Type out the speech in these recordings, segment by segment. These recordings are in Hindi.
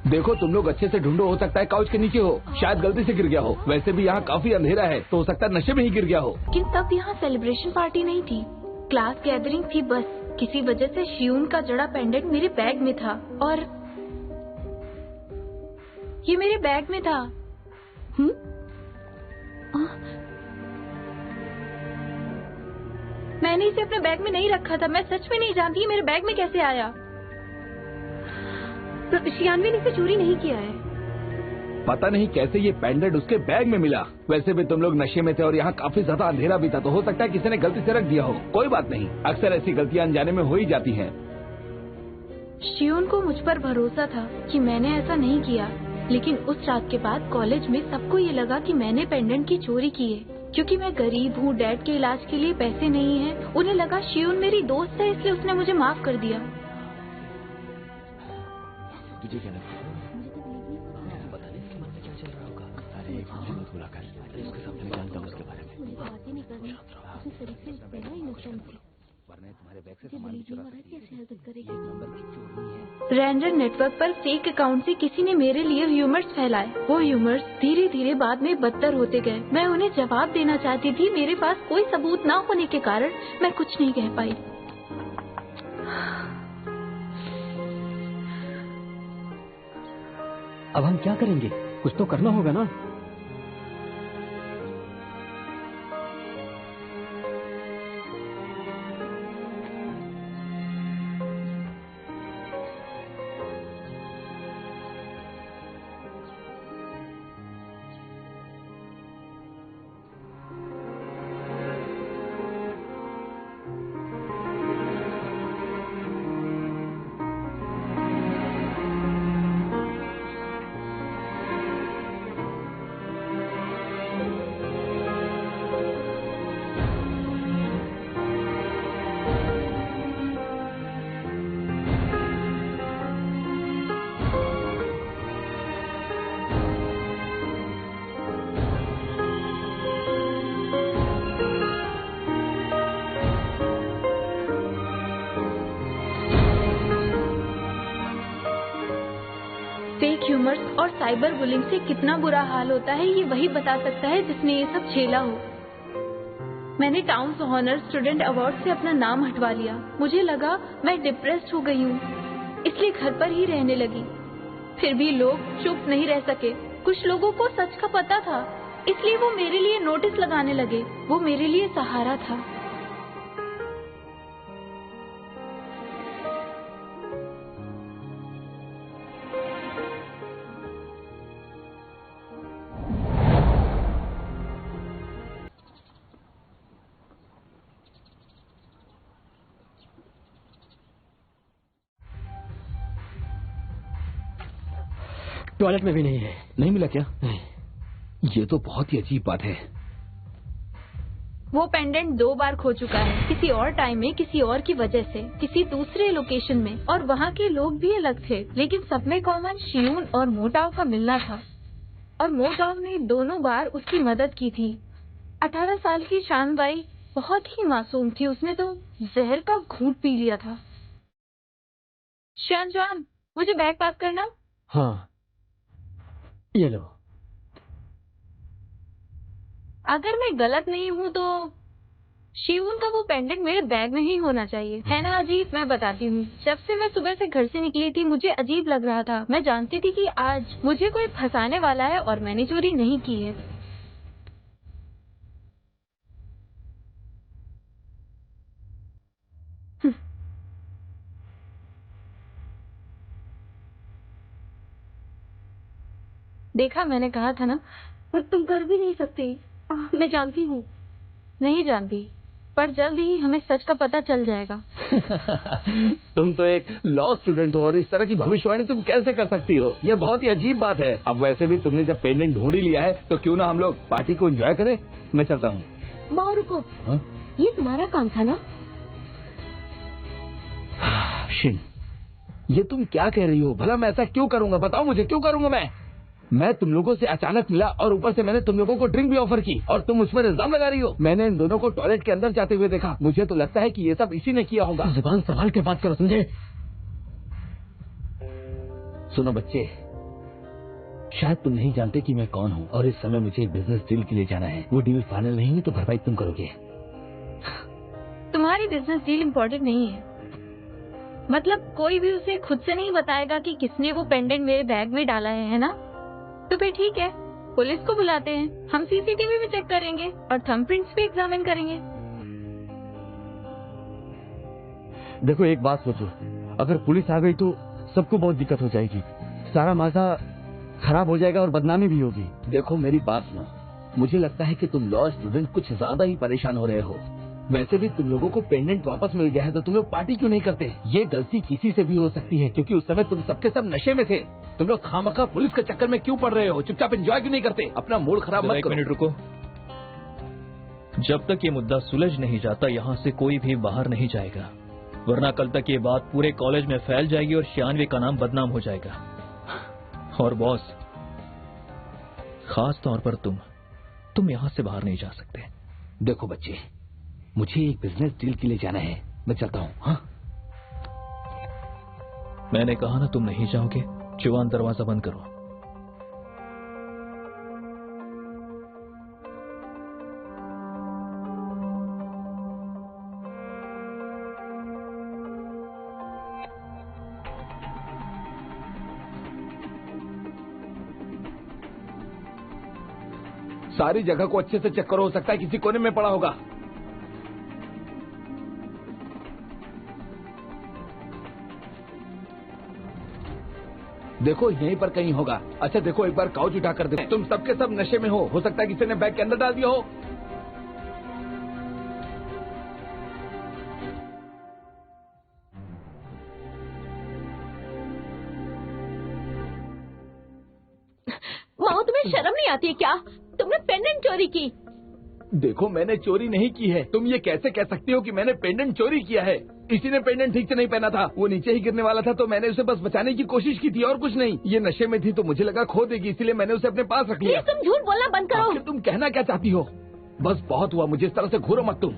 देखो तुम लोग अच्छे से ढूंढो, हो सकता है काउच के नीचे हो, शायद गलती से गिर गया हो। वैसे भी यहाँ काफी अंधेरा है, तो हो सकता है नशे में ही गिर गया हो। लेकिन तब यहाँ सेलिब्रेशन पार्टी नहीं थी, क्लास गैदरिंग थी बस। किसी वजह से शियून का जड़ा पेंडेंट मेरे बैग में था और ये मेरे बैग में था। मैंने इसे अपने बैग में नहीं रखा था। मैं सच में नहीं जानती मेरे बैग में कैसे आया। तो शियानवी ने इसे चोरी नहीं किया है। पता नहीं कैसे ये पेंडेंट उसके बैग में मिला। वैसे भी तुम लोग नशे में थे और यहाँ काफी ज्यादा अंधेरा भी था, तो हो सकता है किसी ने गलती से रख दिया हो। कोई बात नहीं, अक्सर ऐसी गलतियाँ अनजाने में हो ही जाती हैं। शियून को मुझ पर भरोसा था कि मैंने ऐसा नहीं किया, लेकिन उस रात के बाद कॉलेज में सबको ये लगा कि मैंने पेंडेंट की चोरी की है। क्योंकि मैं गरीब हूँ, डैड के इलाज के लिए पैसे नहीं हैं, उन्हें लगा शियून मेरी दोस्त है, इसलिए उसने मुझे माफ कर दिया। तुझे क्या लगता है? पता नहीं इसके मन में क्या चल रहा होगा। अरे मुझे मत बुला कर, इसके सामने मैं जानता हूँ उसके बारे में। रेंजर नेटवर्क पर फेक अकाउंट से किसी ने मेरे लिए ह्यूमर्स फैलाए। वो ह्यूमर्स धीरे धीरे बाद में बदतर होते गए। मैं उन्हें जवाब देना चाहती थी, मेरे पास कोई सबूत न होने के कारण मैं कुछ नहीं कह पाई। अब हम क्या करेंगे? कुछ तो करना होगा ना। फेक ह्यूमर्स और साइबर बुलिंग से कितना बुरा हाल होता है, ये वही बता सकता है जिसने ये सब झेला हो। मैंने टाउन्स ऑनर स्टूडेंट अवार्ड से अपना नाम हटवा लिया। मुझे लगा मैं डिप्रेस्ड हो गई हूँ, इसलिए घर पर ही रहने लगी। फिर भी लोग चुप नहीं रह सके। कुछ लोगों को सच का पता था, इसलिए वो मेरे लिए नोटिस लगाने लगे। वो मेरे लिए सहारा था। टॉयलेट में भी नहीं है। नहीं मिला क्या? नहीं। ये तो बहुत ही अजीब बात है। वो पेंडेंट 2 बार खो चुका है, किसी और टाइम में, किसी और की वजह से, किसी दूसरे लोकेशन में, और वहाँ के लोग भी अलग थे, लेकिन सब में कॉमन शियून और मोटाव का मिलना था। और मोटाव ने दोनों बार उसकी मदद की थी। 18 साल की शानबाई बहुत ही मासूम थी, उसने तो जहर का घूंट पी लिया था। शानजान, मुझे बैग पास करना। हाँ, ये लो। अगर मैं गलत नहीं हूँ तो शिवून का वो पेंडेंट मेरे बैग में ही होना चाहिए, है ना? अजीब, मैं बताती हूँ। जब से मैं सुबह से घर से निकली थी, मुझे अजीब लग रहा था। मैं जानती थी कि आज मुझे कोई फंसाने वाला है और मैंने चोरी नहीं की है। देखा, मैंने कहा था ना। पर तुम कर भी नहीं सकती। मैं जानती हूँ। नहीं जानती, पर जल्द ही हमें सच का पता चल जाएगा। तुम तो एक लॉ स्टूडेंट हो और इस तरह की भविष्यवाणी तुम कैसे कर सकती हो? ये बहुत ही अजीब बात है। अब वैसे भी तुमने जब पेंडेंट ढूंढ ही लिया है, तो क्यों ना हम लोग पार्टी को एंजॉय करें? मैं चलता हूँ। माँ रुको, ये तुम्हारा काम था ना? शिन, ये तुम क्या कह रही हो? भला मैं ऐसा क्यों करूंगा? बताओ मुझे, क्यों करूंगा मैं तुम लोगों से अचानक मिला और ऊपर से मैंने तुम लोगों को ड्रिंक भी ऑफर की और तुम उस पर इल्जाम लगा रही हो। मैंने इन दोनों को टॉयलेट के अंदर जाते हुए देखा। मुझे तो लगता है कि ये सब इसी ने किया होगा। जुबान संभाल के बात करो, समझे? सुनो बच्चे, शायद तुम नहीं जानते कि मैं कौन हूँ और इस समय मुझे एक बिजनेस डील के लिए जाना है। वो डील फाइनल नहीं हुई तो भरपाई तुम करोगे। तुम्हारी बिजनेस डील इम्पोर्टेंट नहीं है। मतलब कोई भी उसे खुद से नहीं बताएगा कि किसने वो पेंडेंट मेरे बैग में डाला है ना? तो फिर ठीक है, पुलिस को बुलाते हैं, हम सीसीटीवी भी चेक करेंगे और थंबप्रिंट्स भी एग्जामिन करेंगे। देखो एक बात सोचो, अगर पुलिस आ गई तो सबको बहुत दिक्कत हो जाएगी, सारा मामला खराब हो जाएगा और बदनामी भी होगी। देखो मेरी बात सुनो, मुझे लगता है कि तुम लॉ स्टूडेंट कुछ ज्यादा ही परेशान हो रहे हो। वैसे भी तुम लोगों को पेंडेंट वापस मिल गया है तो तुम लोग पार्टी क्यों नहीं करते? ये गलती किसी से भी हो सकती है क्योंकि उस समय तुम सबके सब नशे में थे। तुम लोग खामखा पुलिस के चक्कर में क्यों पड़ रहे हो? चुपचाप एंजॉय क्यों नहीं करते? अपना मूड खराब मत एक करो। मिनट रुको। जब तक ये मुद्दा सुलझ नहीं जाता यहाँ से कोई भी बाहर नहीं जाएगा, वरना कल तक ये बात पूरे कॉलेज में फैल जाएगी और शियानवी का नाम बदनाम हो जाएगा। और बॉस, खास तौर पर तुम यहाँ से बाहर नहीं जा सकते। देखो बच्चे, मुझे एक बिजनेस डील के लिए जाना है, मैं चलता हूँ। हाँ, मैंने कहा ना तुम नहीं जाओगे। जुवान, दरवाजा बंद करो। सारी जगह को अच्छे से चेक करो, हो सकता है किसी कोने में पड़ा होगा। देखो यहीं पर कहीं होगा। अच्छा देखो, एक बार काउच उठा कर दे। तुम सबके सब नशे में हो सकता है किसी ने बैग के अंदर डाल दिया हो। माओ, तुम्हें शर्म नहीं आती है क्या? तुमने पेंडेंट चोरी की। देखो मैंने चोरी नहीं की है। तुम ये कैसे कह सकती हो कि मैंने पेंडेंट चोरी किया है? किसी ने पेंडेंट ठीक से नहीं पहना था, वो नीचे ही गिरने वाला था तो मैंने उसे बस बचाने की कोशिश की थी और कुछ नहीं। ये नशे में थी तो मुझे लगा खो देगी, इसलिए मैंने उसे अपने पास रख लिया। तुम झूठ बोलना बंद करो। आखिर तुम कहना क्या चाहती हो? बस बहुत हुआ, मुझे इस तरह से घूरो मत तुम।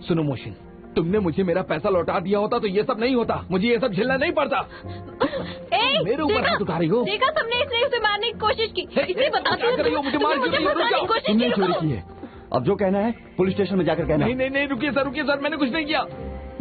सुनो मोशन, तुमने मुझे मेरा पैसा लौटा दिया होता तो ये सब नहीं होता, मुझे ये सब झेलना नहीं पड़ता। मेरे ऊपर हाथ उठा रही हो? देखा तुमने, इसने उसे मारने की कोशिश की। इसलिए बताती हूँ, मुझे मार क्यों रही हो? रुक जाओ। तुमने चोरी की है, अब जो कहना है पुलिस स्टेशन में जाकर कहना। नहीं नहीं नहीं, रुकिए सर, मैंने कुछ नहीं किया।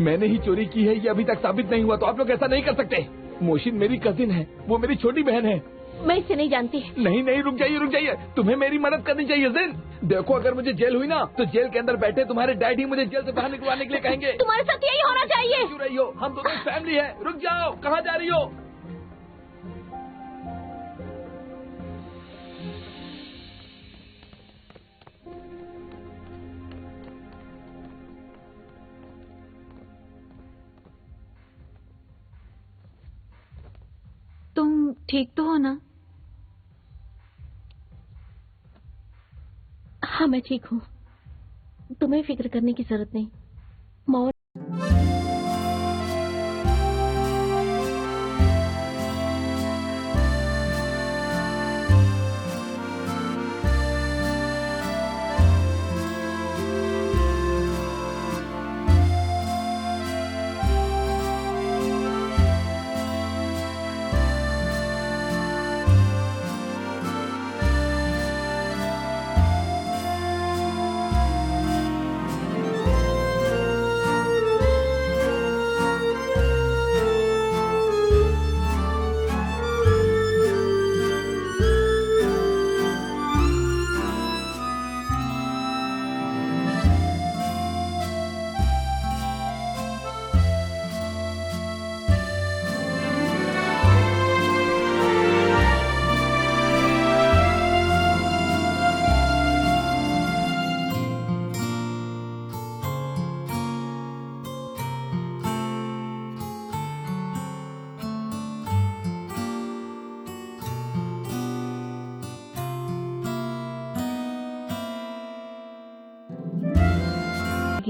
मैंने ही चोरी की है, ये अभी तक साबित नहीं हुआ तो आप लोग ऐसा नहीं कर सकते। मोशिन मेरी कजिन है, वो मेरी छोटी बहन है। मैं इसे नहीं जानती। नहीं नहीं, रुक जाइए, तुम्हें मेरी मदद करनी चाहिए जिन। देखो अगर मुझे जेल हुई ना तो जेल के अंदर बैठे तुम्हारे डैड ही मुझे जेल से बाहर निकलवाने के लिए कहेंगे। तुम्हारे साथ यही होना चाहिए। क्यों रही हो? हम दोनों फैमिली है। रुक जाओ, कहाँ जा रही हो? तुम ठीक तो हो ना? हाँ मैं ठीक हूँ, तुम्हें फिक्र करने की जरूरत नहीं। मौत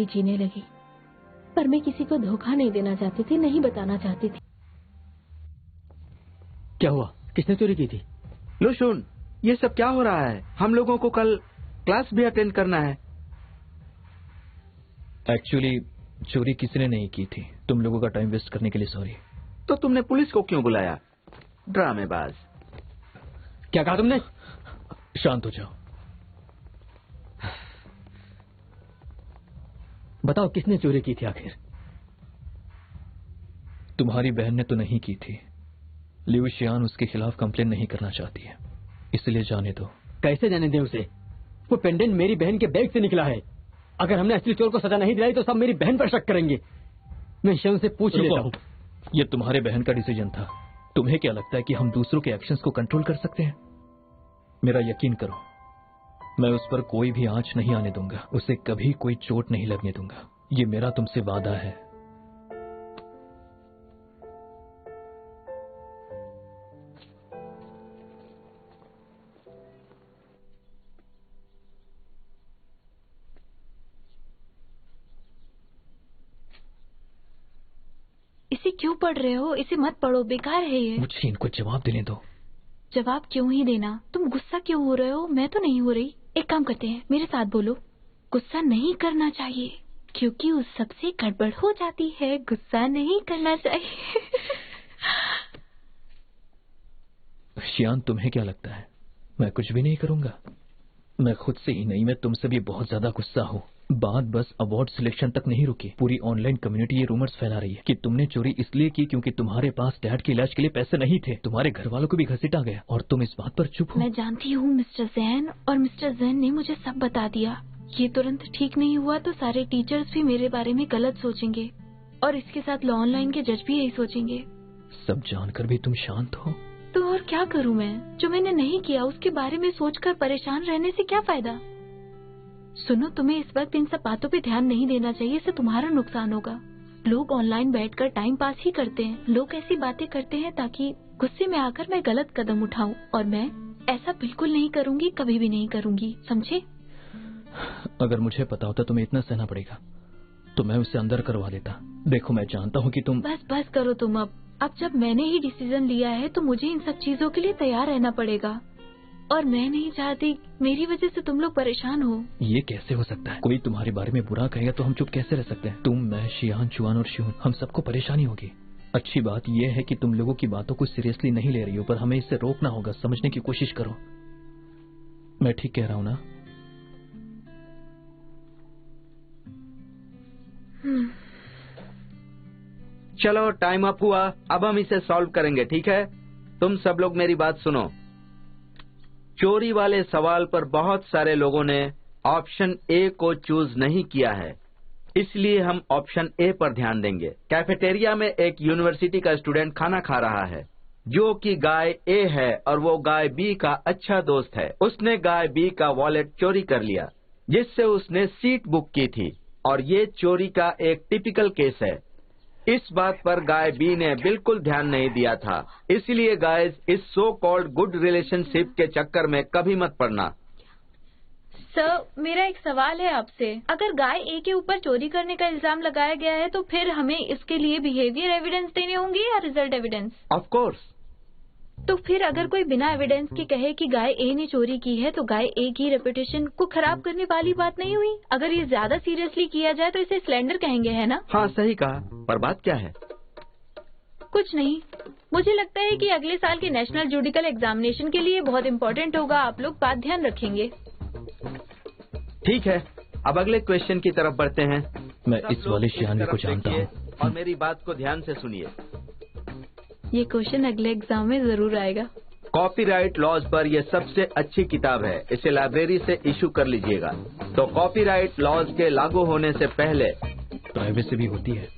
जीने लगी, पर मैं किसी को धोखा नहीं देना चाहती थी, नहीं बताना चाहती थी। क्या हुआ? किसने चोरी की थी? लो सुन, ये सब क्या हो रहा है? हम लोगों को कल क्लास भी अटेंड करना है। एक्चुअली चोरी किसी ने नहीं की थी। तुम लोगों का टाइम वेस्ट करने के लिए सॉरी। तो तुमने पुलिस को क्यों बुलाया? ड्रामेबाज। क्या कहा तुमने? शांत हो जाओ। बताओ किसने चोरी की थी आखिर? तुम्हारी बहन ने तो नहीं की थी। लियू शियान उसके खिलाफ कंप्लेन नहीं करना चाहती है, इसलिए जाने दो। कैसे जाने दें उसे? वो पेंडेंट मेरी बहन के बैग से निकला है। अगर हमने असली चोर को सजा नहीं दिलाई तो सब मेरी बहन पर शक करेंगे। मैं शियान से पूछ लेता हूँ। ये तुम्हारे बहन का डिसीजन था। तुम्हें क्या लगता है कि हम दूसरों के एक्शंस को कंट्रोल कर सकते हैं? मेरा यकीन करो, मैं उस पर कोई भी आंच नहीं आने दूंगा। उसे कभी कोई चोट नहीं लगने दूंगा। ये मेरा तुमसे वादा है। इसे क्यों पढ़ रहे हो? इसे मत पढ़ो, बेकार है ये। मुझे इनको जवाब देने दो। जवाब क्यों ही देना? तुम गुस्सा क्यों हो रहे हो? मैं तो नहीं हो रही। एक काम करते हैं, मेरे साथ बोलो। गुस्सा नहीं करना चाहिए क्योंकि उस सबसे गड़बड़ हो जाती है। गुस्सा नहीं करना चाहिए। शियान, तुम्हें क्या लगता है मैं कुछ भी नहीं करूंगा? मैं खुद से ही नहीं, मैं तुमसे भी बहुत ज्यादा गुस्सा हूँ। बात बस अवार्ड सिलेक्शन तक नहीं रुकी। पूरी ऑनलाइन कम्युनिटी ये रूमर्स फैला रही है कि तुमने चोरी इसलिए की क्योंकि तुम्हारे पास डैड के इलाज के लिए पैसे नहीं थे। तुम्हारे घर वालों को भी घसीटा गया और तुम इस बात पर चुप हो। मैं जानती हूँ मिस्टर जैन, और मिस्टर जैन ने मुझे सब बता दिया। ये तुरंत ठीक नहीं हुआ तो सारे टीचर्स भी मेरे बारे में गलत सोचेंगे और इसके साथ लॉ ऑनलाइन के जज भी यही सोचेंगे। सब जानकर भी तुम शांत हो? तो और क्या करूँ मैं? जो मैंने नहीं किया उसके बारे में सोचकर परेशान रहने से क्या फायदा? सुनो, तुम्हें इस वक्त इन सब बातों पे ध्यान नहीं देना चाहिए। इससे तुम्हारा नुकसान होगा। लोग ऑनलाइन बैठकर टाइम पास ही करते हैं। लोग ऐसी बातें करते हैं ताकि गुस्से में आकर मैं गलत कदम उठाऊं, और मैं ऐसा बिल्कुल नहीं करूंगी, कभी भी नहीं करूंगी, समझे? अगर मुझे पता होता तुम्हें इतना सहना पड़ेगा तो मैं उसे अंदर करवा देता। देखो, मैं जानता हूँ कि तुम... बस करो तुम। अब जब मैंने ही डिसीजन लिया है तो मुझे इन सब चीजों के लिए तैयार रहना पड़ेगा, और मैं नहीं चाहती मेरी वजह से तुम लोग परेशान हो। ये कैसे हो सकता है? कोई तुम्हारे बारे में बुरा कहेगा तो हम चुप कैसे रह सकते हैं? तुम, मैं, शियान, चुआन और शिवन, हम सबको परेशानी होगी। अच्छी बात यह है कि तुम लोगों की बातों को सीरियसली नहीं ले रही हो, पर हमें इससे रोकना होगा। समझने की कोशिश करो। मैं ठीक कह रहा हूँ ना? चलो, टाइम अप हुआ। अब हम इसे सॉल्व करेंगे, ठीक है? तुम सब लोग मेरी बात सुनो। चोरी वाले सवाल पर बहुत सारे लोगों ने ऑप्शन ए को चूज नहीं किया है, इसलिए हम ऑप्शन ए पर ध्यान देंगे। कैफेटेरिया में एक यूनिवर्सिटी का स्टूडेंट खाना खा रहा है जो कि गाय ए है, और वो गाय बी का अच्छा दोस्त है। उसने गाय बी का वॉलेट चोरी कर लिया जिससे उसने सीट बुक की थी, और ये चोरी का एक टिपिकल केस है। इस बात पर गाय बी ने बिल्कुल ध्यान नहीं दिया था। इसलिए गाइस, इस सो कॉल्ड गुड रिलेशनशिप के चक्कर में कभी मत पड़ना। सर, मेरा एक सवाल है आपसे। अगर गाय ए के ऊपर चोरी करने का इल्जाम लगाया गया है तो फिर हमें इसके लिए बिहेवियर एविडेंस देने होंगे या रिजल्ट एविडेंस? Of course. तो फिर अगर कोई बिना एविडेंस के कहे कि गाय ए ने चोरी की है तो गाय ए की रेपुटेशन को खराब करने वाली बात नहीं हुई? अगर ये ज्यादा सीरियसली किया जाए तो इसे स्लेंडर कहेंगे, है ना? हाँ, सही कहा। पर बात क्या है? कुछ नहीं, मुझे लगता है कि अगले साल के नेशनल जुडिकल एग्जामिनेशन के लिए बहुत इम्पोर्टेंट होगा। आप लोग बात ध्यान रखेंगे। ठीक है, अब अगले क्वेश्चन की तरफ बढ़ते हैं। मैं इस वाले शियान को जानता हूँ, और मेरी बात को ध्यान से सुनिए। ये क्वेश्चन अगले एग्जाम में जरूर आएगा। कॉपीराइट लॉज पर यह सबसे अच्छी किताब है। इसे लाइब्रेरी से इशू कर लीजिएगा। तो कॉपीराइट लॉज के लागू होने से पहले प्राइवेसी भी होती है।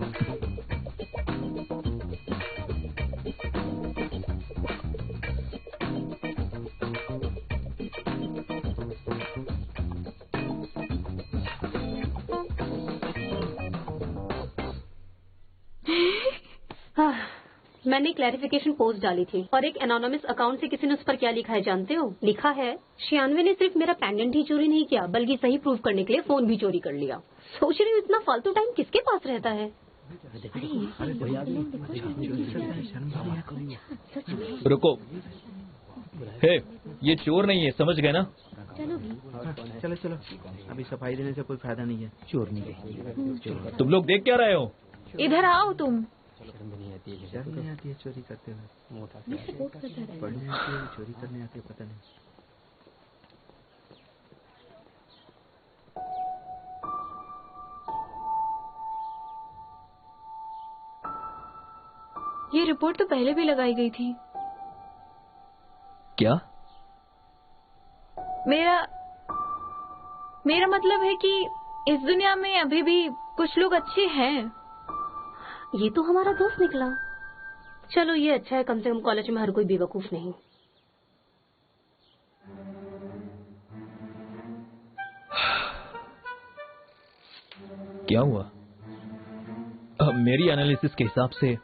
मैंने क्लैरिफिकेशन पोस्ट डाली थी और एक एनोनिमस अकाउंट से किसी ने उस पर क्या लिखा है जानते हो? लिखा है, शियानवे ने सिर्फ मेरा पेंडेंट ही चोरी नहीं किया बल्कि सही प्रूव करने के लिए फोन भी चोरी कर लिया। सोच रही हूँ इतना फालतू टाइम किसके पास रहता है? रुको, हे, ये चोर नहीं है, समझ गए ना? चलो चलो, अभी सफाई देने से कोई फायदा नहीं है। चोर नहीं है। तुम लोग देख क्या रहे हो? इधर आओ तुम। शर्म नहीं आती है चोरी करते हुए। पढ़ने आती है चोरी करने आती है पता नहीं। ये रिपोर्ट तो पहले भी लगाई गई थी। क्या? मेरा मतलब है कि इस दुनिया में अभी भी कुछ लोग अच्छे हैं। ये तो हमारा दोस्त निकला। चलो ये अच्छा है, कम से कम कॉलेज में हर कोई बेवकूफ नहीं। क्या हुआ? मेरी एनालिसिस के हिसाब से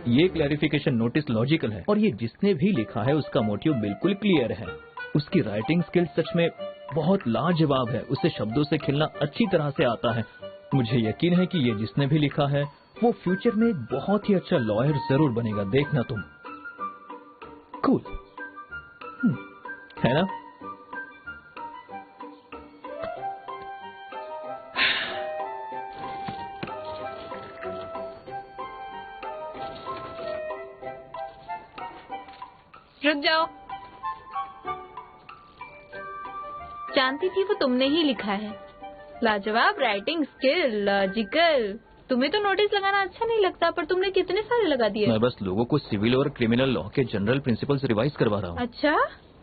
ये क्लैरिफिकेशन नोटिस लॉजिकल है और ये जिसने भी लिखा है उसका मोटिव बिल्कुल क्लियर है। उसकी राइटिंग स्किल सच में बहुत लाजवाब है। उसे शब्दों से खिलना अच्छी तरह से आता है। मुझे यकीन है कि ये जिसने भी लिखा है वो फ्यूचर में एक बहुत ही अच्छा लॉयर जरूर बनेगा। देखना तुम। कूल है ना? रुक जाओ। जानती थी वो तुमने ही लिखा है। लाजवाब राइटिंग स्किल, लॉजिकल। तुम्हें तो नोटिस लगाना अच्छा नहीं लगता, पर तुमने कितने सारे लगा दिए। मैं बस लोगों को सिविल और क्रिमिनल लॉ के जनरल प्रिंसिपल्स रिवाइज करवा रहा हूँ। अच्छा,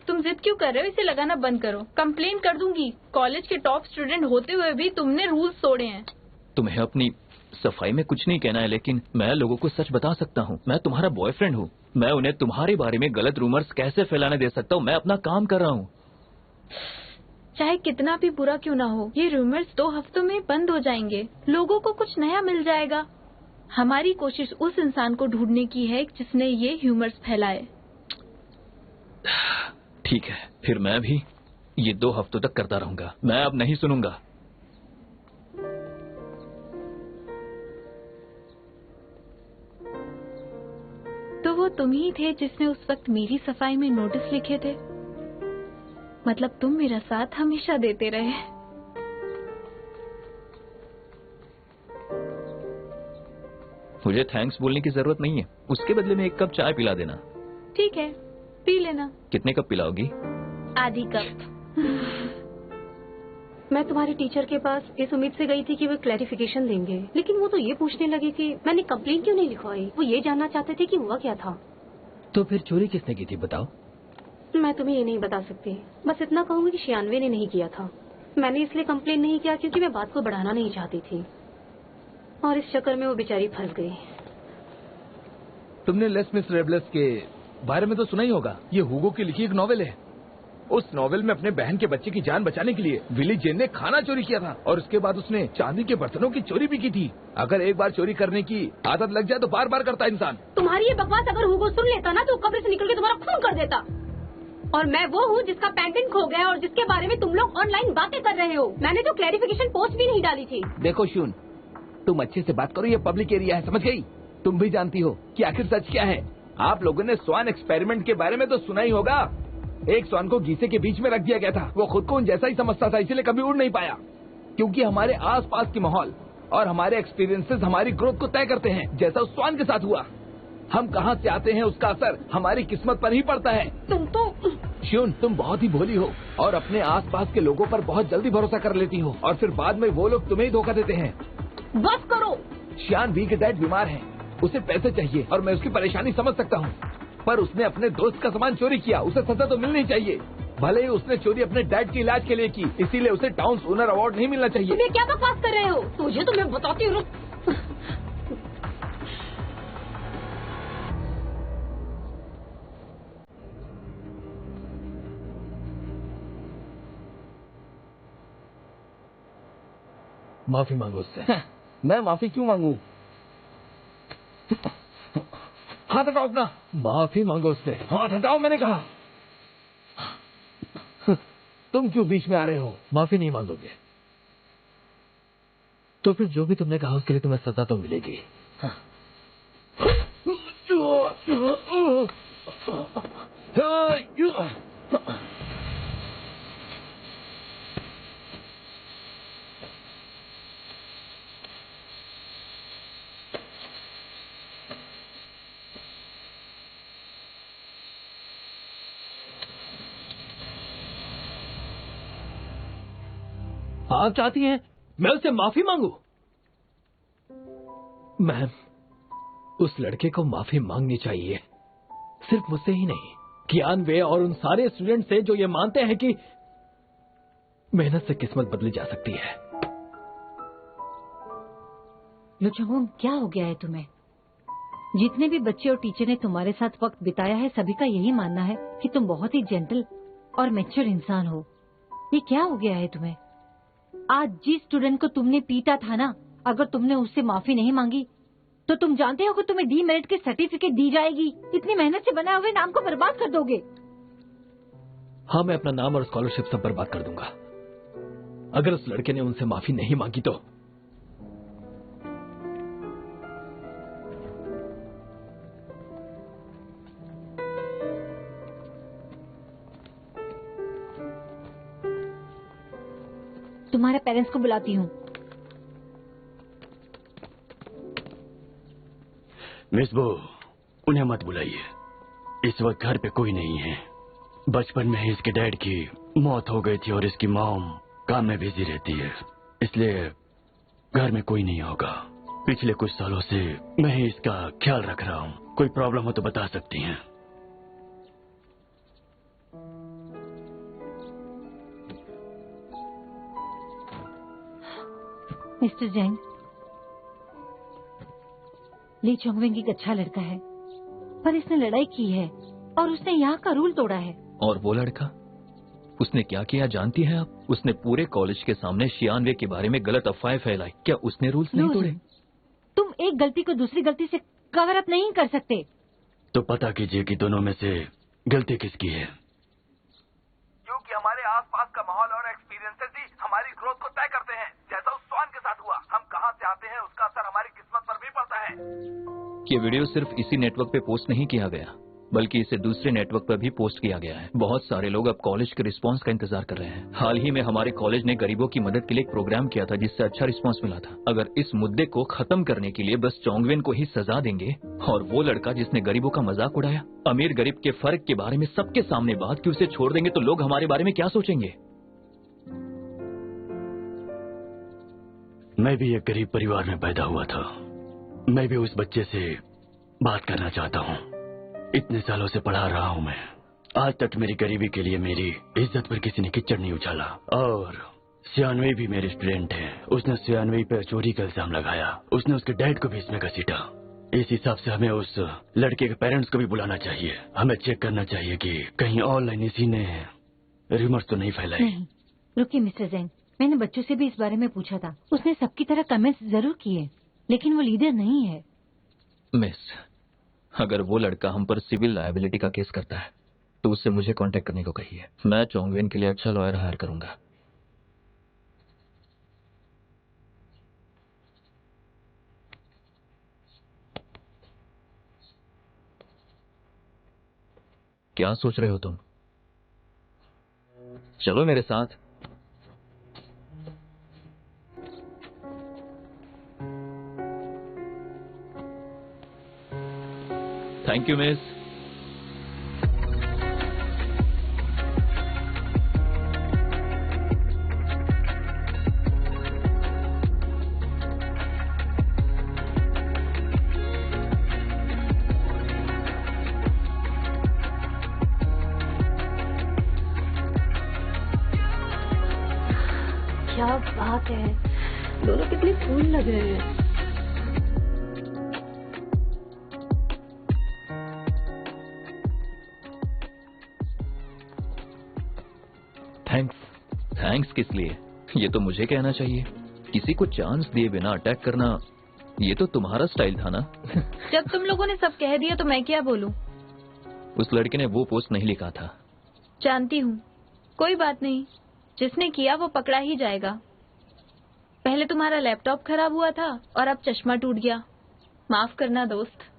तुम जिद क्यों कर रहे हो? इसे लगाना बंद करो। कंप्लेन कर दूंगी। कॉलेज के टॉप स्टूडेंट होते हुए भी तुमने रूल्स तोड़े हैं। तुम्हें अपनी सफाई में कुछ नहीं कहना है, लेकिन मैं लोगों को सच बता सकता हूँ। मैं तुम्हारा बॉयफ्रेंड हूँ। मैं उन्हें तुम्हारे बारे में गलत रूमर्स कैसे फैलाने दे सकता हूँ? मैं अपना काम कर रहा हूँ। चाहे कितना भी बुरा क्यों ना हो, ये रूमर्स 2 हफ्तों में बंद हो जाएंगे। लोगों को कुछ नया मिल जाएगा। हमारी कोशिश उस इंसान को ढूंढने की है जिसने ये ह्यूमर्स फैलाए। ठीक है, फिर मैं भी ये 2 हफ्तों तक करता रहूंगा। मैं अब नहीं सुनूंगा। तो वो तुम ही थे जिसने उस वक्त मेरी सफाई में नोटिस लिखे थे। मतलब तुम मेरा साथ हमेशा देते रहे। मुझे थैंक्स बोलने की जरूरत नहीं है। उसके बदले में 1 कप चाय पिला देना। ठीक है, पी लेना। कितने कप पिलाओगी? आधी कप। मैं तुम्हारी टीचर के पास इस उम्मीद से गई थी कि वो क्लैरिफिकेशन देंगे, लेकिन वो तो ये पूछने लगे कि मैंने कंप्लेन क्यों नहीं लिखवाई। वो ये जानना चाहते थे कि हुआ क्या था। तो फिर चोरी किसने की थी बताओ? मैं तुम्हें ये नहीं बता सकती। बस इतना कहूंगी कि शियानवे ने नहीं किया था। मैंने इसलिए कंप्लेन नहीं किया क्योंकि मैं बात को बढ़ाना नहीं चाहती थी, और इस चक्कर में वो बेचारी फंस गई। तुमने लेस मिस रेबलेस के बारे में तो सुना ही होगा। ये हुगो की लिखी एक नॉवेल है। उस नॉवेल में अपने बहन के बच्चे की जान बचाने के लिए विली जेन ने खाना चोरी किया था, और उसके बाद उसने चांदी के बर्तनों की चोरी भी की थी। अगर एक बार चोरी करने की आदत लग जाए तो बार बार करता है इंसान। तुम्हारी ये बकवास अगर हुगो सुन लेता ना तो कब्र से निकल के तुम्हारा खून कर देता। और मैं वो हूँ जिसका पेंडेंट खो गया और जिसके बारे में तुम लोग ऑनलाइन बातें कर रहे हो। मैंने तो क्लैरिफिकेशन पोस्ट भी नहीं डाली थी। देखो शून, तुम अच्छे से बात करो। ये पब्लिक एरिया है, समझ गई? तुम भी जानती हो कि आखिर सच क्या है। आप लोगों ने स्वान एक्सपेरिमेंट के बारे में तो सुना ही होगा। एक स्वान को गीसे के बीच में रख दिया गया था। वो खुद को उन जैसा ही समझता था, इसीलिए कभी उड़ नहीं पाया। क्योंकि हमारे आसपास की माहौल और हमारे एक्सपीरियंसेस हमारी ग्रोथ को तय करते हैं, जैसा उस स्वान के साथ हुआ। हम कहाँ से आते हैं उसका असर हमारी किस्मत पर ही पड़ता है। तुम तो श्यून, तुम बहुत ही भोली हो और अपने आसपास के लोगों पर बहुत जल्दी भरोसा कर लेती हो, और फिर बाद में वो लोग तुम्हें ही धोखा देते हैं। बस करो। श्यान वी के डैड बीमार हैं, उसे पैसे चाहिए और मैं उसकी परेशानी समझ सकता हूँ, पर उसने अपने दोस्त का सामान चोरी किया। उसे सजा तो मिलनी चाहिए। भले ही उसने चोरी अपने डैड के इलाज के लिए की, इसीलिए उसे टाउन ओनर अवार्ड नहीं मिलना चाहिए। तुम ये क्या बकवास कर रहे हो? तुझे तो मैं बताती हूँ। माफी मांगो उससे। मैं माफी क्यों मांगू? हाथ हटाओ अपना। माफी मांगो उससे। हाथ हटाओ, मैंने कहा। तुम क्यों बीच में आ रहे हो? माफी नहीं मांगोगे तो फिर जो भी तुमने कहा उसके लिए तुम्हें सजा तो मिलेगी। आप चाहती हैं मैं उससे माफी मांगू? मैम, उस लड़के को माफी मांगनी चाहिए, सिर्फ मुझसे ही नहीं, कियानवे और उन सारे स्टूडेंट से जो ये मानते हैं कि मेहनत से किस्मत बदली जा सकती है। लो चंगवोंग, क्या हो गया है तुम्हें? जितने भी बच्चे और टीचर ने तुम्हारे साथ वक्त बिताया है, सभी का यही मानना है कि तुम बहुत ही जेंटल और मैच्योर इंसान हो। ये क्या हो गया है तुम्हें? आज जिस स्टूडेंट को तुमने पीटा था ना, अगर तुमने उससे माफी नहीं मांगी तो तुम जानते हो कि तुम्हें डीमेरिट की सर्टिफिकेट दी जाएगी। इतनी मेहनत से बनाए हुए नाम को बर्बाद कर दोगे। हाँ, मैं अपना नाम और स्कॉलरशिप सब बर्बाद कर दूंगा अगर उस लड़के ने उनसे माफी नहीं मांगी तो। तुम्हारे पेरेंट्स को बुलाती हूँ। मिस बो, उन्हें मत बुलाइए, इस वक्त घर पे कोई नहीं है। बचपन में ही इसके डैड की मौत हो गई थी और इसकी मॉम काम में बिजी रहती है, इसलिए घर में कोई नहीं होगा। पिछले कुछ सालों से मैं ही इसका ख्याल रख रहा हूँ। कोई प्रॉब्लम हो तो बता सकती हैं। मिस्टर जैंग, ली चोंगवेंग एक अच्छा लड़का है, पर इसने लड़ाई की है और उसने यहाँ का रूल तोड़ा है। और वो लड़का, उसने क्या किया जानती हैं आप? उसने पूरे कॉलेज के सामने शियानवे के बारे में गलत अफवाहें फैलाई। क्या उसने रूल्स नहीं तोड़े? तुम एक गलती को दूसरी गलती से कवर अप नहीं कर सकते। तो पता कीजिए कि दोनों में से गलती किसकी है। क्योंकि हमारे आसपास का माहौल और एक्सपीरियंसेस ही हमारी ग्रोथ को तय करते हैं। जैसा उस स्वान के साथ हुआ, हम कहां से आते हैं उसका असर हमारी किस्मत पर भी पड़ता है। ये वीडियो सिर्फ इसी नेटवर्क पे पोस्ट नहीं किया गया, बल्कि इसे दूसरे नेटवर्क पर भी पोस्ट किया गया है। बहुत सारे लोग अब कॉलेज के रिस्पांस का इंतजार कर रहे हैं। हाल ही में हमारे कॉलेज ने गरीबों की मदद के लिए एक प्रोग्राम किया था, जिससे अच्छा रिस्पांस मिला था। अगर इस मुद्दे को खत्म करने के लिए बस चोंगवेन को ही सजा देंगे, और वो लड़का जिसने गरीबों का मजाक उड़ाया, अमीर गरीब के फर्क के बारे में सबके सामने बात की, उसे छोड़ देंगे तो लोग हमारे बारे में क्या सोचेंगे? मैं भी एक गरीब परिवार में पैदा हुआ था। मैं भी उस बच्चे से बात करना चाहता हूँ। इतने सालों से पढ़ा रहा हूँ मैं। आज तक मेरी गरीबी के लिए मेरी इज्जत पर किसी ने कीचड़ नहीं उछाला। और सियानवे भी मेरे स्टूडेंट है। उसने सियानवे पर चोरी का इल्जाम लगाया। उसने उसके डैड को भी इसमें घसीटा। इस हिसाब से हमें उस लड़के के पेरेंट्स को भी बुलाना चाहिए। हमें चेक करना चाहिए कि कहीं ऑनलाइन इसी ने रूमर्स तो नहीं फैलाई। नहीं, रुकिए मिस्टर जैंग, मैंने बच्चों से भी इस बारे में पूछा था। उसने सबकी तरह कमेंट्स जरूर किए, लेकिन वो लीडर नहीं है। मिस, अगर वो लड़का हम पर सिविल लायबिलिटी का केस करता है तो उससे मुझे कांटेक्ट करने को कहिए। मैं चोंगवेन के लिए अच्छा लॉयर हायर करूंगा। क्या सोच रहे हो तुम? चलो मेरे साथ। Thank you miss. क्या बात है, दोनों कितने कूल लग रहे हैं। थैंक्स किस लिए? ये तो मुझे कहना चाहिए। किसी को चांस दिए बिना अटैक करना, ये तो तुम्हारा स्टाइल था ना? जब तुम लोगों ने सब कह दिया तो मैं क्या बोलूं? उस लड़के ने वो पोस्ट नहीं लिखा था। जानती हूँ, कोई बात नहीं, जिसने किया वो पकड़ा ही जाएगा। पहले तुम्हारा लैपटॉप खराब हुआ था और अब चश्मा टूट गया। माफ करना दोस्त।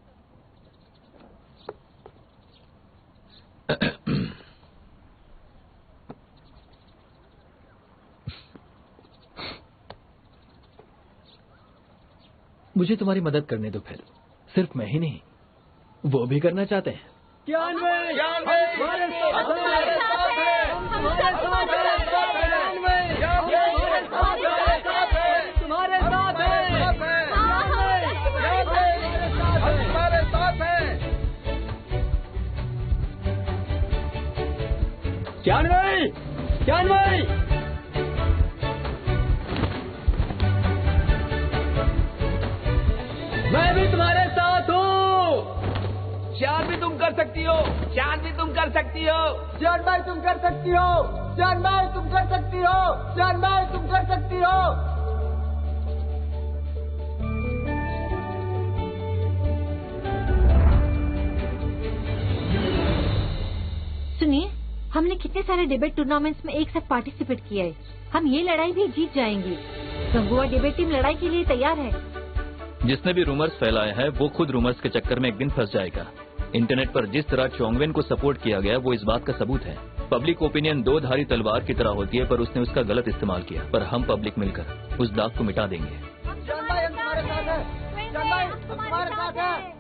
मुझे तुम्हारी मदद करने दो फिर। सिर्फ मैं ही नहीं, वो भी करना चाहते हैं। श्यान भाई, श्यान भाई, मैं भी तुम्हारे साथ हूँ। श्यान भी तुम कर सकती हो, श्यान भी तुम कर सकती हो, श्यान भाई तुम कर सकती हो, श्यान भाई तुम कर सकती हो, श्यान भाई तुम कर सकती हो। सुनिए, हमने कितने सारे डिबेट टूर्नामेंट्स में एक साथ पार्टिसिपेट किया है। हम ये लड़ाई भी जीत जाएंगे। गंगुआ डिबेट टीम लड़ाई के लिए तैयार है। जिसने भी रूमर्स फैलाए हैं वो खुद रूमर्स के चक्कर में एक दिन फंस जाएगा। इंटरनेट पर जिस तरह चोंगवेन को सपोर्ट किया गया वो इस बात का सबूत है। पब्लिक ओपिनियन दो धारी तलवार की तरह होती है, पर उसने उसका गलत इस्तेमाल किया। पर हम पब्लिक मिलकर उस दाग को मिटा देंगे। श्यान भाई हम तुम्हारे साथ हैं, श्यान भाई हम तुम्हारे साथ हैं।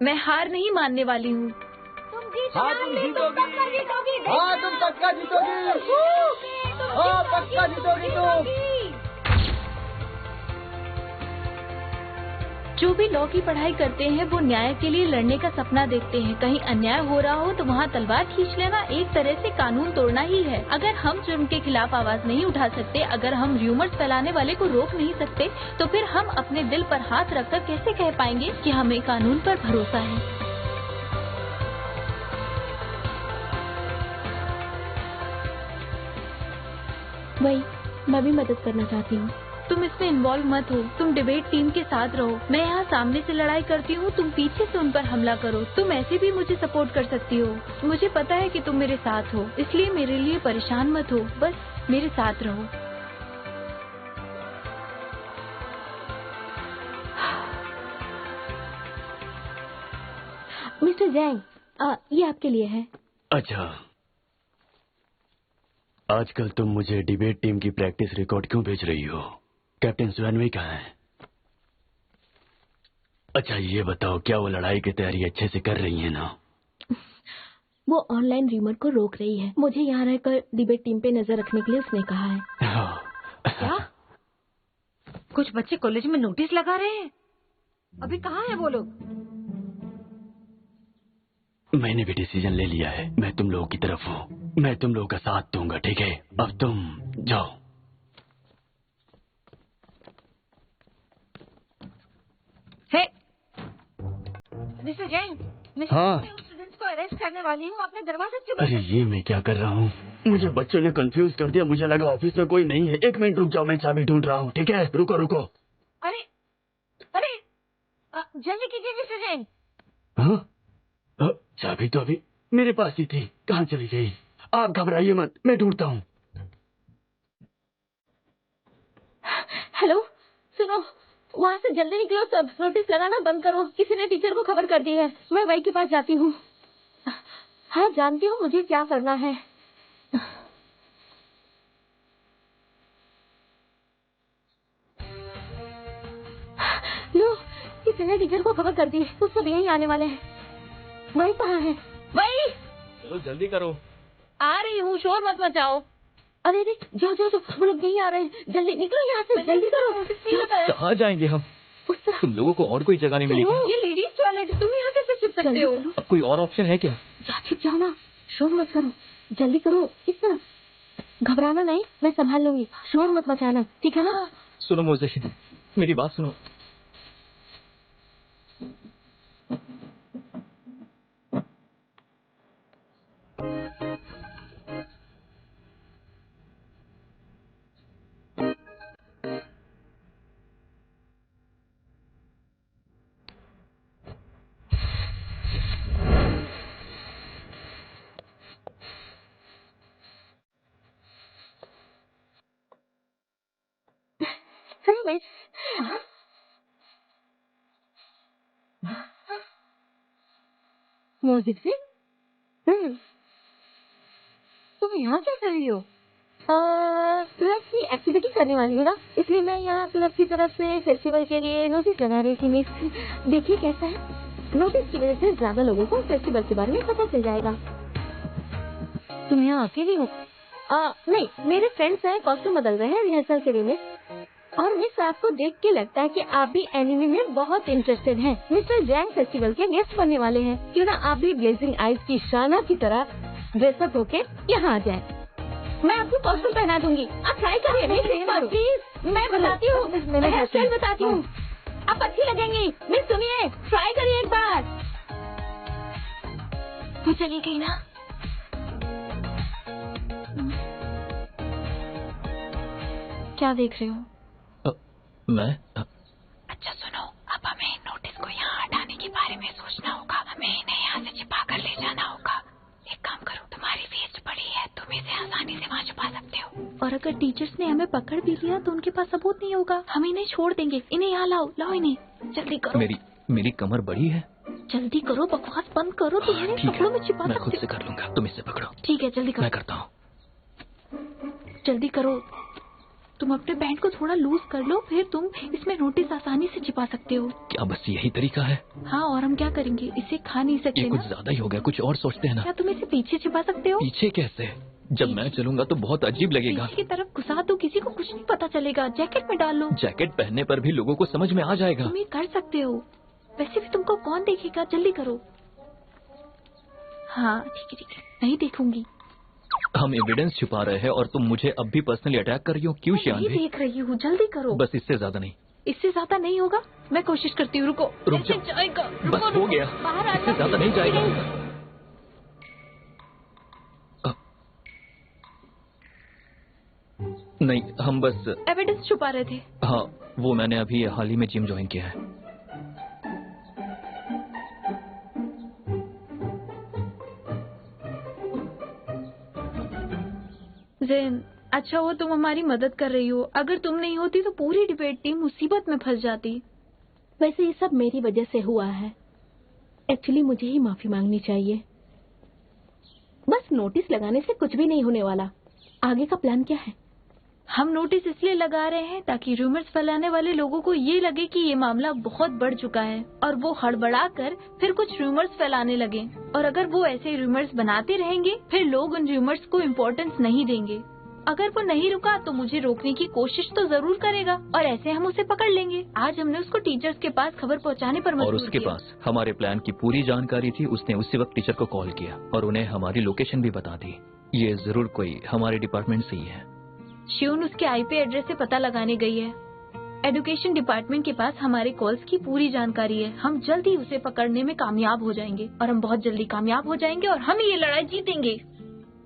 मैं हार नहीं मानने वाली हूँ। हाँ तुम जीतोगी, हाँ तुम पक्का जीतोगी, हाँ पक्का जीतोगी तुम। जो भी लॉ की पढ़ाई करते हैं वो न्याय के लिए लड़ने का सपना देखते हैं। कहीं अन्याय हो रहा हो तो वहाँ तलवार खींच लेना एक तरह से कानून तोड़ना ही है। अगर हम जुर्म के खिलाफ आवाज नहीं उठा सकते, अगर हम र्यूमर्स फैलाने वाले को रोक नहीं सकते, तो फिर हम अपने दिल पर हाथ रखकर कैसे कह पाएंगे कि हमें कानून पर भरोसा है। वही, मैं भी मदद करना चाहती हूँ। तुम इसमें इन्वॉल्व मत हो, तुम डिबेट टीम के साथ रहो। मैं यहाँ सामने से लड़ाई करती हूँ, तुम पीछे से उन पर हमला करो। तुम ऐसे भी मुझे सपोर्ट कर सकती हो। मुझे पता है कि तुम मेरे साथ हो, इसलिए मेरे लिए परेशान मत हो, बस मेरे साथ रहो। मिस्टर जैंग, ये आपके लिए है। अच्छा, आजकल तुम मुझे डिबेट टीम की प्रैक्टिस रिकॉर्ड क्यों भेज रही हो? कैप्टन स्वानवे कहाँ है? अच्छा ये बताओ, क्या वो लड़ाई की तैयारी अच्छे से कर रही है ना? वो ऑनलाइन र्यूमर को रोक रही है। मुझे यहाँ रहकर डिबेट टीम पे नजर रखने के लिए उसने कहा है। क्या? कुछ बच्चे कॉलेज में नोटिस लगा रहे हैं। अभी कहाँ है वो लोग? मैंने भी डिसीजन ले लिया है। मैं तुम लोगों की तरफ हूँ, मैं तुम लोगों का साथ दूंगा, ठीक है? अब तुम जाओ। हे, मिस्टर जैन, हाँ। स्टूडेंट्स को अरेस्ट करने वाली हूँ। आपने दरवाजा क्यों अरे ये मैं क्या कर रहा हूँ? मुझे बच्चों ने कंफ्यूज कर दिया। मुझे लगा ऑफिस में कोई नहीं है। एक मिनट रुक जाओ, मैं चाबी ढूंढ रहा हूँ, ठीक है? रुको रुको। अरे अरे, जल्दी कीजिए मिस्टर जैन। हाँ? चाबी तो अभी मेरे पास ही थी, कहाँ चली गई? आप घबराइए मत, मैं ढूंढता हूँ। हेलो, सुनो, वहाँ से जल्दी निकलो सब। नोटिस लगाना बंद करो। किसी ने टीचर को खबर कर दी है। मैं भाई के पास जाती हूँ। हाँ जानती हूँ मुझे क्या करना है। लो, किसी ने टीचर को खबर कर दी है। तो सब यही आने वाले हैं। भाई कहाँ है? भाई चलो जल्दी करो। आ रही हूँ, शोर मत मचाओ। अरे अरे, जाओ जाओ जाओ, वो लोग नहीं आ रहे हैं। जल्दी निकलो यहाँ से, जल्दी करो। कहाँ जाएंगे हम? तुम लोगों को और कोई जगह नहीं मिलेगी। ये लेडीज टॉयलेट, तुम यहाँ कैसे छिप सकते हो? अब कोई और ऑप्शन है क्या? छिप जाओ ना, शोर मत करो, जल्दी करो। किस तरह? घबराना नहीं, मैं संभाल लूंगी। शोर मत मचाना, ठीक है ना? सुनो मोज़े, मेरी बात सुनो। म्यूजिक से? तुम यहाँ क्या कर रही हो? क्लब की एक्टिविटी करने वाली हूँ ना, इसलिए मैं यहाँ क्लब की तरफ से फेस्टिवल के लिए नोटिस लगा रही थी। मिस देखिए कैसा है, नोटिस की वजह से ज्यादा लोगों को फेस्टिवल के बारे में पता चल जाएगा। तुम यहाँ अकेली हो? नहीं, मेरे फ्रेंड्स हैं, कॉस्ट्यूम बदल रहे हैं रिहर्सल के लिए। और मिस आपको देख के लगता है कि आप भी एनिमे में बहुत इंटरेस्टेड हैं। मिस्टर जैंग फेस्टिवल के गेस्ट बनने वाले हैं। क्यों ना आप भी ब्लेजिंग आइज की शाना की तरह ड्रेसअप होके यहाँ आ जाएं। मैं आपको कॉस्ट्यूम पहना दूंगी, आप ट्राई करिए। प्लीज मैं बताती हूँ, मैं हेयर स्टाइल बताती हूँ, आप अच्छी लगेंगी। मिस सुनिए, ट्राई करिए एक बार। तो चली गई ना। क्या देख रहे हो? मैं अच्छा सुनो, अब हमें नोटिस को यहाँ हटाने के बारे में सोचना होगा। हमें इन्हें यहाँ से छिपा कर ले जाना होगा। एक काम करो, तुम्हारी वेस्ट बड़ी है, तुम इसे आसानी से वहाँ छुपा सकते हो। और अगर टीचर्स ने हमें पकड़ भी लिया तो उनके पास सबूत नहीं होगा। हम इन्हें छोड़ देंगे। इन्हें यहाँ लाओ, लाओ इन्हें, जल्दी करो। मेरी कमर बड़ी है। जल्दी करो, बकवास बंद करो। तुम इन्हें कपड़ों में छिपा सकते हो। मैं खुद से कर लूंगा, तुम इसे पकड़ो। ठीक है, जल्दी करो। मैं करता हूँ। जल्दी करो। तुम अपने बैंड को थोड़ा लूज कर लो, फिर तुम इसमें नोटिस आसानी से छिपा सकते हो। क्या बस यही तरीका है? हाँ, और हम क्या करेंगे? इसे खा नहीं सकते। ये कुछ ज्यादा ही हो गया, कुछ और सोचते हैं ना। क्या तुम इसे पीछे छिपा सकते हो? पीछे कैसे? जब मैं चलूंगा तो बहुत अजीब लगेगा। पीछे की तरफ घुसा दो, किसी को कुछ नहीं पता चलेगा। जैकेट में डाल लो। जैकेट पहनने पर भी लोगों को समझ में आ जाएगा। तुम ये कर सकते हो। वैसे भी तुमको कौन देखेगा? जल्दी करो। हाँ ठीक है, नहीं देखूंगी। हम एविडेंस छुपा रहे हैं और तुम मुझे अब भी पर्सनली अटैक कर रही हो। क्यों शियान? नहीं देख रही हूँ, जल्दी करो। बस इससे ज्यादा नहीं। इससे ज्यादा नहीं होगा, मैं कोशिश करती हूँ। रुको, रुक जाओ। जाएगा। बस हो गया, इससे ज्यादा नहीं जाएगा। नहीं, हम बस एविडेंस छुपा रहे थे। हाँ, वो मैंने अभी हाल ही में जिम ज्वाइन किया है। ज़ेन, अच्छा हो तुम हमारी मदद कर रही हो। अगर तुम नहीं होती तो पूरी डिबेट टीम मुसीबत में फंस जाती। वैसे ये सब मेरी वजह से हुआ है। एक्चुअली मुझे ही माफी मांगनी चाहिए। बस नोटिस लगाने से कुछ भी नहीं होने वाला। आगे का प्लान क्या है? हम नोटिस इसलिए लगा रहे हैं ताकि रूमर्स फैलाने वाले लोगों को ये लगे कि ये मामला बहुत बढ़ चुका है और वो हड़बड़ा कर फिर कुछ रूमर्स फैलाने लगे। और अगर वो ऐसे रूमर्स बनाते रहेंगे फिर लोग उन रूमर्स को इम्पोर्टेंस नहीं देंगे। अगर वो नहीं रुका तो मुझे रोकने की कोशिश तो जरूर करेगा और ऐसे हम उसे पकड़ लेंगे। आज हमने उसको टीचर्स के पास खबर पहुंचाने पर मजबूर और उसके किया। पास हमारे प्लान की पूरी जानकारी थी। उसने उसी वक्त टीचर को कॉल किया और उन्हें हमारी लोकेशन भी बता दी। ये जरूर कोई हमारे डिपार्टमेंट से ही है। शियोन उसके आईपी एड्रेस से पता लगाने गई है। एजुकेशन डिपार्टमेंट के पास हमारे कॉल्स की पूरी जानकारी है। हम जल्दी उसे पकड़ने में कामयाब हो जाएंगे और हम बहुत जल्दी कामयाब हो जाएंगे और हम ये लड़ाई जीतेंगे।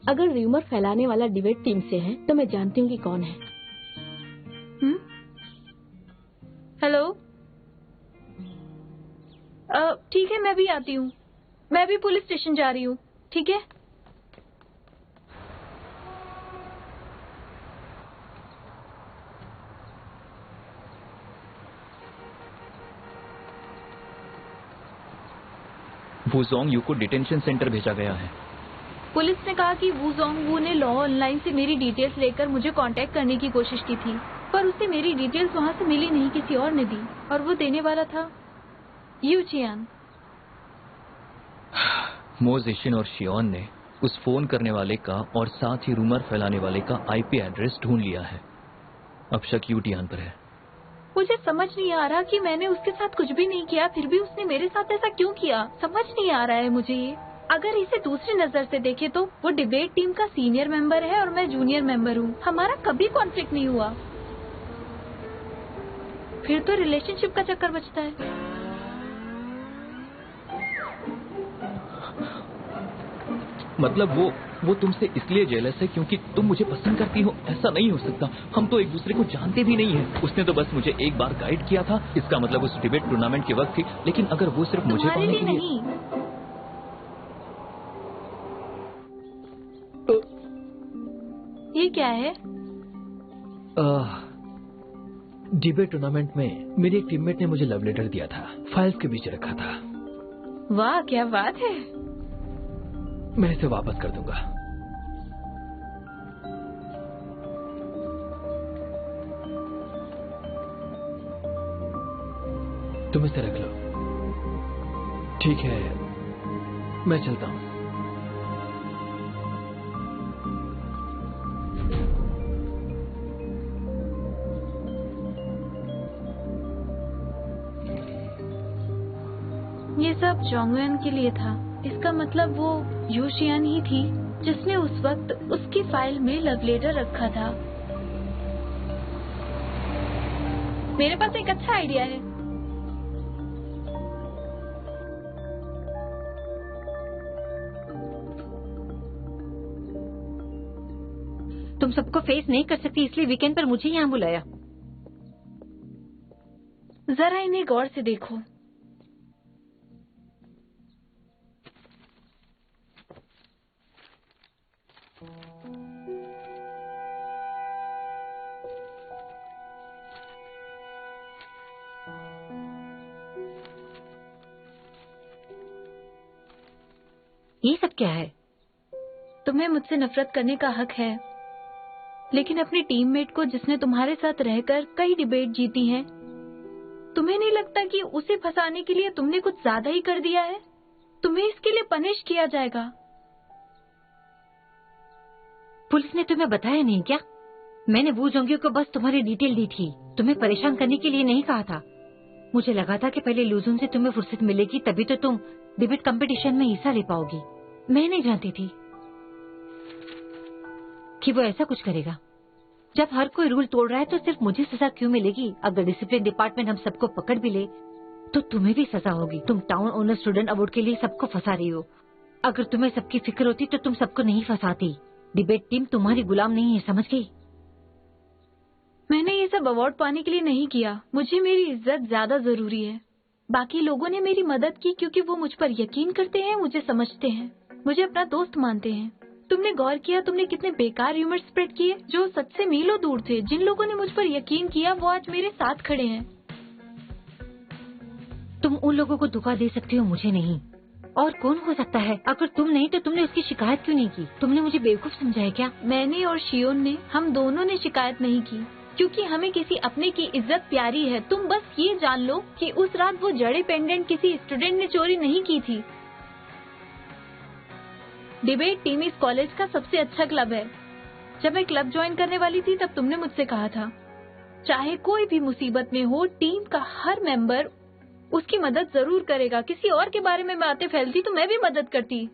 अगर रूमर फैलाने वाला डिबेट टीम से है तो मैं जानती हूँ कि कौन है। हेलो, ठीक है, मैं भी आती हूँ। मैं भी पुलिस स्टेशन जा रही हूँ। ठीक है। वू जोंग यू को डिटेंशन सेंटर भेजा गया है। पुलिस ने कहा कि वू जोंग वू ने लॉ ऑनलाइन से मेरी डिटेल्स लेकर मुझे कांटेक्ट करने की कोशिश की थी, पर उसे मेरी डिटेल्स वहाँ से मिली नहीं, किसी और ने दी और वो देने वाला था यू चियान। मो ज़ेशिन और शियोन ने उस फोन करने वाले का और साथ ही रूमर फैलाने वाले का आईपी एड्रेस ढूंढ लिया है। अब शक यू टियान पर है। मुझे समझ नहीं आ रहा कि मैंने उसके साथ कुछ भी नहीं किया, फिर भी उसने मेरे साथ ऐसा क्यों किया। समझ नहीं आ रहा है मुझे ये। अगर इसे दूसरी नजर से देखे तो वो डिबेट टीम का सीनियर मेंबर है और मैं जूनियर मेंबर हूँ। हमारा कभी कॉन्फ्लिक्ट नहीं हुआ, फिर तो रिलेशनशिप का चक्कर बचता है। मतलब वो तुमसे इसलिए जेलस है क्योंकि तुम मुझे पसंद करती हो। ऐसा नहीं हो सकता, हम तो एक दूसरे को जानते भी नहीं है। उसने तो बस मुझे एक बार गाइड किया था, इसका मतलब उस डिबेट टूर्नामेंट के वक्त थी। लेकिन अगर वो सिर्फ मुझे पाने के लिए नहीं। ये क्या है? डिबेट टूर्नामेंट में मेरी एक टीममेट ने मुझे लव लेटर दिया था, फाइल्स के बीच रखा था। वाह, क्या बात है। मैं इसे वापस कर दूंगा। तुम इसे रख लो। ठीक है, मैं चलता हूं। ये सब जोंगवेन के लिए था। इसका मतलब वो यू शियान ही थी जिसने उस वक्त उसकी फाइल में लव लेटर रखा था। मेरे पास एक अच्छा आइडिया है। तुम सबको फेस नहीं कर सकती इसलिए वीकेंड पर मुझे यहाँ बुलाया। जरा इन्हें गौर से देखो। ये सब क्या है? तुम्हें मुझसे नफरत करने का हक है, लेकिन अपने टीममेट को जिसने तुम्हारे साथ रहकर कई डिबेट जीती हैं, तुम्हें नहीं लगता कि उसे फंसाने के लिए तुमने कुछ ज्यादा ही कर दिया है? तुम्हें इसके लिए पनिश किया जाएगा। पुलिस ने तुम्हें बताया नहीं क्या? मैंने वू जोंगी को बस तुम्हारी डिटेल दी थी, तुम्हें परेशान करने के लिए नहीं कहा था। मुझे लगा था कि पहले लूजून से तुम्हें फुर्सत मिलेगी तभी तो तुम डिबेट कंपटीशन में हिस्सा ले पाओगी। मैं नहीं जानती थी कि वो ऐसा कुछ करेगा। जब हर कोई रूल तोड़ रहा है तो सिर्फ मुझे सजा क्यों मिलेगी? अगर डिसिप्लिन डिपार्टमेंट हम सबको पकड़ भी ले तो तुम्हें भी सजा होगी। तुम टाउन ओनर स्टूडेंट अवार्ड के लिए सबको फंसा रही हो। अगर तुम्हें सबकी फिक्र होती तो तुम सबको नहीं फंसाती। डिबेट टीम तुम्हारी गुलाम नहीं है, समझ गई? मैंने ये सब अवार्ड पाने के लिए नहीं किया। मुझे मेरी इज्जत ज्यादा जरूरी है। बाकी लोगों ने मेरी मदद की क्योंकि वो मुझ पर यकीन करते हैं, मुझे समझते हैं, मुझे अपना दोस्त मानते हैं। तुमने गौर किया तुमने कितने बेकार र्यूमर स्प्रेड किए जो सच से मीलों दूर थे। जिन लोगों ने मुझ पर यकीन किया वो आज मेरे साथ खड़े हैं। तुम उन लोगों को धोखा दे सकती हो, मुझे नहीं। और कौन हो सकता है? अगर तुम नहीं तो तुमने उसकी शिकायत क्यों नहीं की? तुमने मुझे बेवकूफ समझा है क्या? मैंने और शियोन ने, हम दोनों ने शिकायत नहीं की क्योंकि हमें किसी अपने की इज्जत प्यारी है। तुम बस ये जान लो कि उस रात वो जड़े पेंडेंट किसी स्टूडेंट ने चोरी नहीं की थी। डिबेट टीम इस कॉलेज का सबसे अच्छा क्लब है। जब मैं क्लब ज्वाइन करने वाली थी तब तुमने मुझसे कहा था चाहे कोई भी मुसीबत में हो टीम का हर मेंबर उसकी मदद जरूर करेगा। किसी और के बारे में बातें फैलती तो मैं भी मदद करती।